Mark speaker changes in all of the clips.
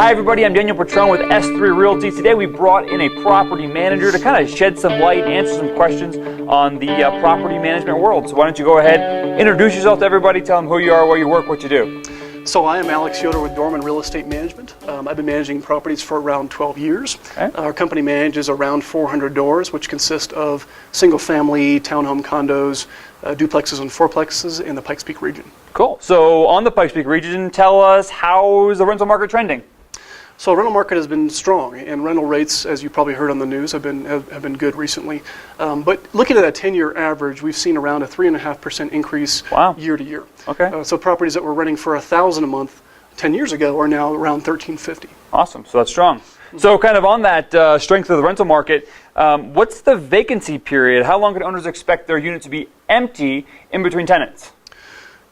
Speaker 1: Hi everybody, I'm Daniel Patron with S3 Realty. Today we brought in a property manager to kind of shed some light and answer some questions on the property management world. So why don't you go ahead, introduce yourself to everybody, tell them who you are, where you work, what you do.
Speaker 2: So I am Alex Yoder with Dorman Real Estate Management. I've been managing properties for around 12 years.
Speaker 1: Okay.
Speaker 2: Our company manages around 400 doors, which consist of single-family, townhome condos, duplexes and fourplexes in the Pikes Peak region.
Speaker 1: Cool. So on the Pikes Peak region, tell us, how is the rental market trending?
Speaker 2: So rental market has been strong, and rental rates, as you probably heard on the news, have been good recently. But looking at a 10-year average, we've seen around a 3.5% increase year to year.
Speaker 1: Okay.
Speaker 2: So properties that were renting for $1,000 a month 10 years ago are now around $1,350.
Speaker 1: Awesome. So that's strong. So kind of on that strength of the rental market, what's the vacancy period? How long can owners expect their unit to be empty in between tenants?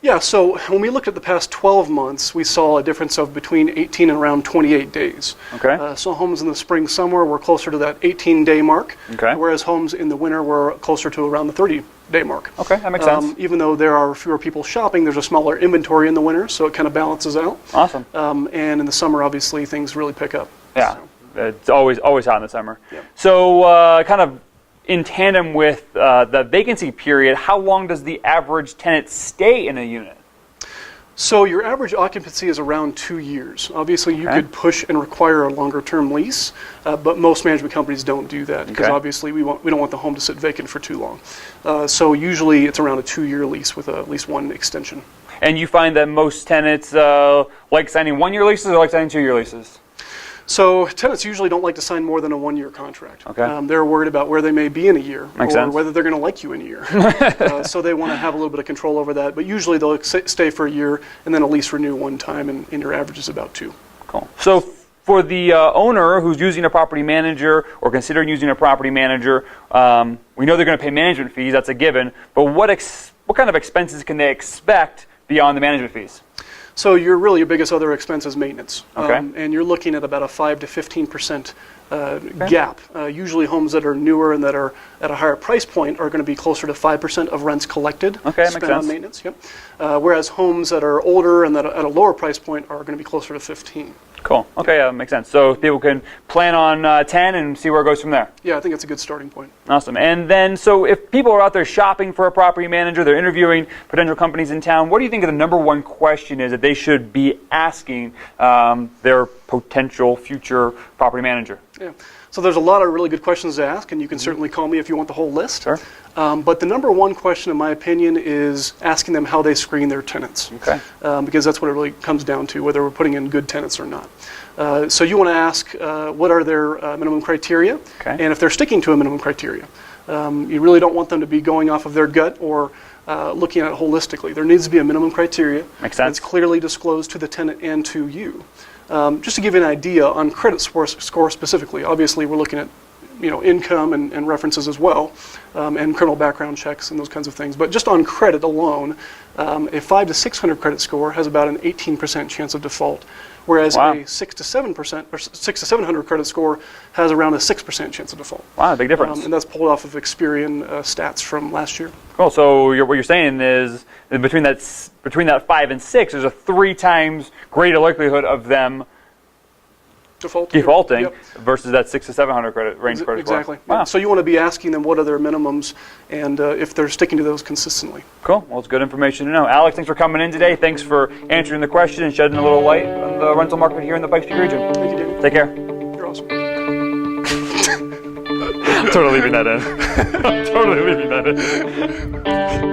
Speaker 2: Yeah, so when we looked at the past 12 months, we saw a difference of between 18 and around 28 days.
Speaker 1: Okay.
Speaker 2: So homes in the spring, summer were closer to that 18-day mark,
Speaker 1: okay,
Speaker 2: whereas homes in the winter were closer to around the 30-day mark.
Speaker 1: Okay, that makes sense.
Speaker 2: Even though there are fewer people shopping, there's a smaller inventory in the winter, so it kind of balances out.
Speaker 1: Awesome.
Speaker 2: And in the summer, obviously, things really pick up.
Speaker 1: Yeah,
Speaker 2: so.
Speaker 1: It's always hot in the summer.
Speaker 2: Yep.
Speaker 1: So kind of in tandem with the vacancy period, how long does the average tenant stay in a unit?
Speaker 2: So your average occupancy is around 2 years. Obviously, you could push and require a longer-term lease, but most management companies don't do that because obviously we don't want the home to sit vacant for too long. So usually it's around a 2-year lease with at least one extension.
Speaker 1: And you find that most tenants like signing 1-year leases or like signing 2-year leases?
Speaker 2: So tenants usually don't like to sign more than a 1-year contract.
Speaker 1: Okay.
Speaker 2: They're worried about where they may be in a year,
Speaker 1: Makes
Speaker 2: or
Speaker 1: sense.
Speaker 2: whether they're going to like you in a year. So they want to have a little bit of control over that. But usually they'll stay for a year and then at least renew one time, and your average is about 2.
Speaker 1: Cool. So for the owner who's using a property manager or considering using a property manager, we know they're going to pay management fees. That's a given. But what kind of expenses can they expect beyond the management fees?
Speaker 2: So your biggest other expense is maintenance.
Speaker 1: Okay.
Speaker 2: And you're looking at about a 5 to 15% gap. Usually homes that are newer and that are at a higher price point are going to be closer to 5% of rents collected spent on maintenance. Yep. Whereas homes that are older and that are at a lower price point are going to be closer to 15.
Speaker 1: Cool. Okay, makes sense. So people can plan on 10 and see where it goes from there.
Speaker 2: Yeah, I think it's a good starting point.
Speaker 1: Awesome. And then, so if people are out there shopping for a property manager, they're interviewing potential companies in town, what do you think the number one question is that they should be asking their potential future property manager?
Speaker 2: Yeah. So there's a lot of really good questions to ask, and you can certainly call me if you want the whole list.
Speaker 1: Sure.
Speaker 2: But the number one question, in my opinion, is asking them how they screen their tenants.
Speaker 1: Okay.
Speaker 2: Because that's what it really comes down to, whether we're putting in good tenants or not. So you want to ask what are their minimum criteria, and if they're sticking to a minimum criteria. You really don't want them to be going off of their gut or looking at it holistically. There needs to be a minimum criteria that's clearly disclosed to the tenant and to you. Just to give you an idea on credit score specifically, obviously we're looking at income and references as well, and criminal background checks and those kinds of things. But just on credit alone, a 5 to 600 credit score has about an 18% chance of default, whereas a 6 to 7% or 6 to 700 credit score has around a 6% chance of default.
Speaker 1: Wow, big difference.
Speaker 2: And that's pulled off of Experian stats from last year.
Speaker 1: Cool. So what you're saying is between that 5 and 6, there's a 3 times greater likelihood of them defaulting versus that 6 to 700 credit range credit score.
Speaker 2: Exactly.
Speaker 1: Wow.
Speaker 2: So you want to be asking them what are their minimums and if they're sticking to those consistently.
Speaker 1: Cool. Well, it's good information to know. Alex, thanks for coming in today. Thanks for answering the question and shedding a little light on the rental market here in the Pikes Peak region.
Speaker 2: Thank you, Daniel.
Speaker 1: Take care.
Speaker 2: You're awesome.
Speaker 1: Totally leaving that in. Totally leaving that in.